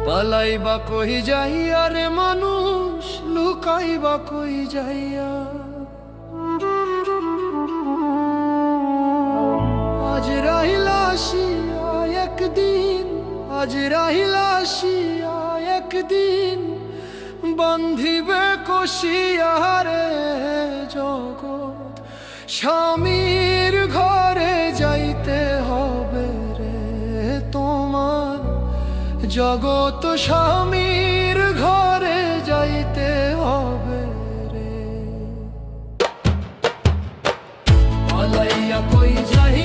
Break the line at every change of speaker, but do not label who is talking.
পালাইবা কই যাইয়া রে মানুষ, লুকাইবা কই যাইয়া। আজ রাহিলা আসিয়া একদিন, আজ রাহিলা আসিয়া একদিন, বান্ধিবে কষিয়া রে জগৎ। স্বামীর ঘরে যাইতে হবে রে তোমার, জগৎ স্বামীর ঘরে যাইতে হবে রে। পালাইয়া কই যাই